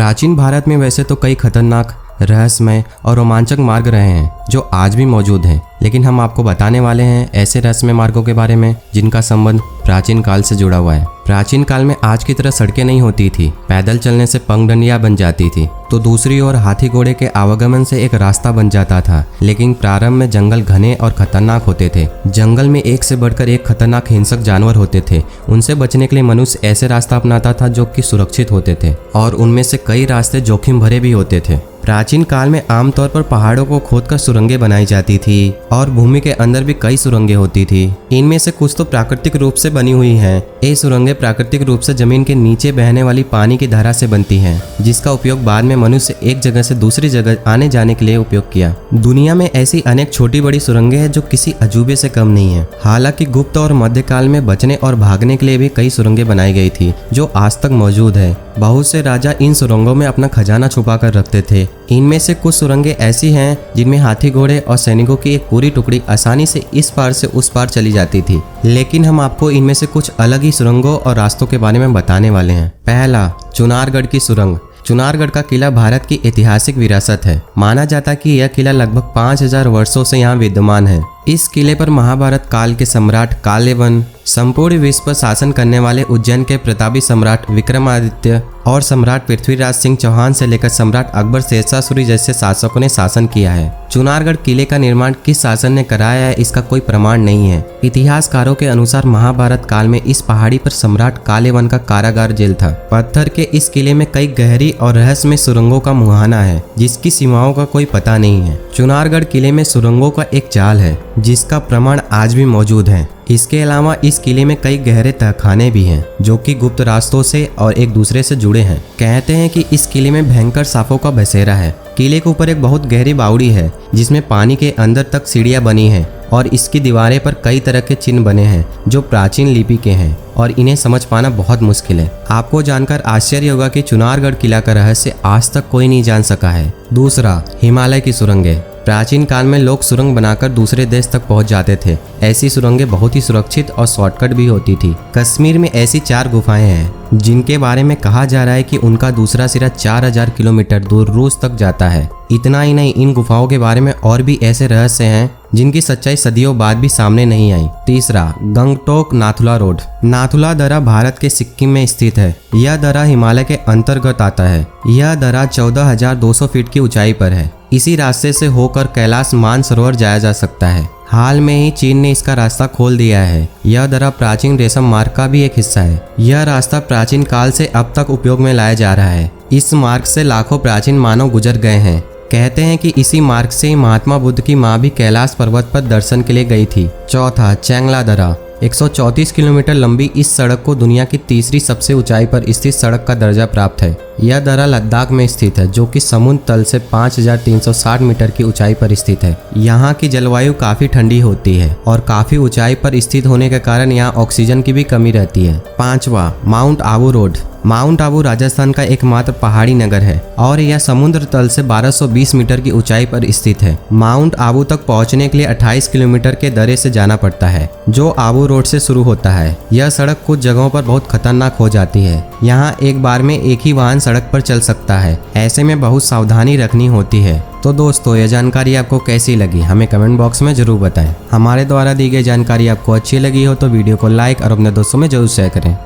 प्राचीन भारत में वैसे तो कई खतरनाक, रहस्यमय और रोमांचक मार्ग रहे हैं जो आज भी मौजूद हैं, लेकिन हम आपको बताने वाले हैं ऐसे रहस्यमय मार्गों के बारे में जिनका संबंध प्राचीन काल से जुड़ा हुआ है। प्राचीन काल में आज की तरह सड़कें नहीं होती थी, पैदल चलने से पगडंडियां बन जाती थी, तो दूसरी ओर हाथी घोड़े के आवागमन से एक रास्ता बन जाता था। लेकिन प्रारंभ में जंगल घने और खतरनाक होते थे। जंगल में एक से बढ़कर एक खतरनाक हिंसक जानवर होते थे। उनसे बचने के लिए मनुष्य ऐसे रास्ता अपनाता था जो कि सुरक्षित होते थे, और उनमें से कई रास्ते जोखिम भरे भी होते थे। प्राचीन काल में आमतौर पर पहाड़ों को खोदकर सुरंगें बनाई जाती थी और भूमि के अंदर भी कई सुरंगें होती थी। इनमें से कुछ तो प्राकृतिक रूप से बनी हुई हैं। ये सुरंगें प्राकृतिक रूप से जमीन के नीचे बहने वाली पानी की धारा से बनती हैं, जिसका उपयोग बाद में मनुष्य एक जगह से दूसरी जगह आने जाने के लिए उपयोग किया। दुनिया में ऐसी अनेक छोटी बड़ी सुरंगें हैं जो किसी अजूबे से कम नहीं है। हालांकि गुप्त और मध्यकाल में बचने और भागने के लिए भी कई सुरंगें बनाई गई थी जो आज तक मौजूद है। बहुत से राजा इन सुरंगों में अपना खजाना छुपा कर रखते थे। इनमें से कुछ सुरंगें ऐसी हैं जिनमें हाथी घोड़े और सैनिकों की एक पूरी टुकड़ी आसानी से इस पार से उस पार चली जाती थी। लेकिन हम आपको इनमें से कुछ अलग ही सुरंगों और रास्तों के बारे में बताने वाले हैं। पहला, चुनारगढ़ की सुरंग। चुनारगढ़ का किला भारत की ऐतिहासिक विरासत है। माना जाता है कि यह किला लगभग 5000 वर्षों से यहाँ विद्यमान है। इस किले पर महाभारत काल के सम्राट कालेवन, संपूर्ण विश्व पर शासन करने वाले उज्जैन के प्रतापी सम्राट विक्रमादित्य और सम्राट पृथ्वीराज सिंह चौहान से लेकर सम्राट अकबर शेरशाह सूरी जैसे शासकों ने शासन किया है। चुनारगढ़ किले का निर्माण किस शासन ने कराया है इसका कोई प्रमाण नहीं है। इतिहासकारों के अनुसार महाभारत काल में इस पहाड़ी पर सम्राट कालेवन का कारागार जेल था। पत्थर के इस किले में कई गहरी और रहस्यमय सुरंगों का मुहाना है जिसकी सीमाओं का कोई पता नहीं है। चुनारगढ़ किले में सुरंगों का एक जाल है जिसका प्रमाण आज भी मौजूद है। इसके अलावा इस किले में कई गहरे तहखाने भी हैं जो कि गुप्त रास्तों से और एक दूसरे से जुड़े हैं। कहते हैं कि इस किले में भयंकर सांपों का बसेरा है। किले के ऊपर एक बहुत गहरी बावड़ी है जिसमें पानी के अंदर तक सीढ़ियां बनी हैं और इसकी दीवारें पर कई तरह के चिन्ह बने हैं जो प्राचीन लिपि के हैं और इन्हें समझ पाना बहुत मुश्किल है। आपको जानकर आश्चर्य होगा कि चुनारगढ़ किला का रहस्य आज तक कोई नहीं जान सका है। दूसरा, हिमालय की सुरंगें। प्राचीन काल में लोग सुरंग बनाकर दूसरे देश तक पहुंच जाते थे। ऐसी सुरंगें बहुत ही सुरक्षित और शॉर्टकट भी होती थी। कश्मीर में ऐसी 4 गुफाएं हैं जिनके बारे में कहा जा रहा है कि उनका दूसरा सिरा 4000 किलोमीटर दूर रूस तक जाता है। इतना ही नहीं, इन गुफाओं के बारे में और भी ऐसे रहस्य हैं जिनकी सच्चाई सदियों बाद भी सामने नहीं आई। तीसरा, गंगटोक नाथुला रोड। नाथुला दर्रा भारत के सिक्किम में स्थित है। यह दर्रा हिमालय के अंतर्गत आता है। यह दर्रा 14200 फीट की ऊंचाई पर है। इसी रास्ते से होकर कैलाश मानसरोवर जाया जा सकता है। हाल में ही चीन ने इसका रास्ता खोल दिया है। यह दर्रा प्राचीन रेशम मार्ग का भी एक हिस्सा है। यह रास्ता प्राचीन काल से अब तक उपयोग में लाया जा रहा है। इस मार्ग से लाखों प्राचीन मानव गुजर गए हैं। कहते हैं कि इसी मार्ग से महात्मा बुद्ध की मां भी कैलाश पर्वत पर दर्शन के लिए गई थी। चौथा, चैंगला दर्रा। 134 किलोमीटर लंबी इस सड़क को दुनिया की तीसरी सबसे ऊंचाई पर स्थित सड़क का दर्जा प्राप्त है। यह दर्रा लद्दाख में स्थित है जो कि समुद्र तल से 5360 मीटर की ऊंचाई पर स्थित है। यहाँ की जलवायु काफी ठंडी होती है और काफी ऊंचाई पर स्थित होने के कारण यहाँ ऑक्सीजन की भी कमी रहती है। पांचवा, mount Abu road. Mount Abu Rajasthan का एकमात्र पहाड़ी नगर है और यह समुद्र तल से 1220 मीटर की ऊंचाई पर स्थित है। माउंट आबू तक पहुंचने के लिए 28 किलोमीटर के दर्रे से जाना पड़ता है जो आबू रोड से शुरू होता है। यह सड़क कुछ जगहों पर बहुत खतरनाक हो जाती है। यहाँ एक बार में एक ही वाहन सड़क पर चल सकता है। ऐसे में बहुत सावधानी रखनी होती है। तो दोस्तों, यह जानकारी आपको कैसी लगी हमें कमेंट बॉक्स में जरूर बताएं। हमारे द्वारा दी गई जानकारी आपको अच्छी लगी हो तो वीडियो को लाइक और अपने दोस्तों में जरूर शेयर करें।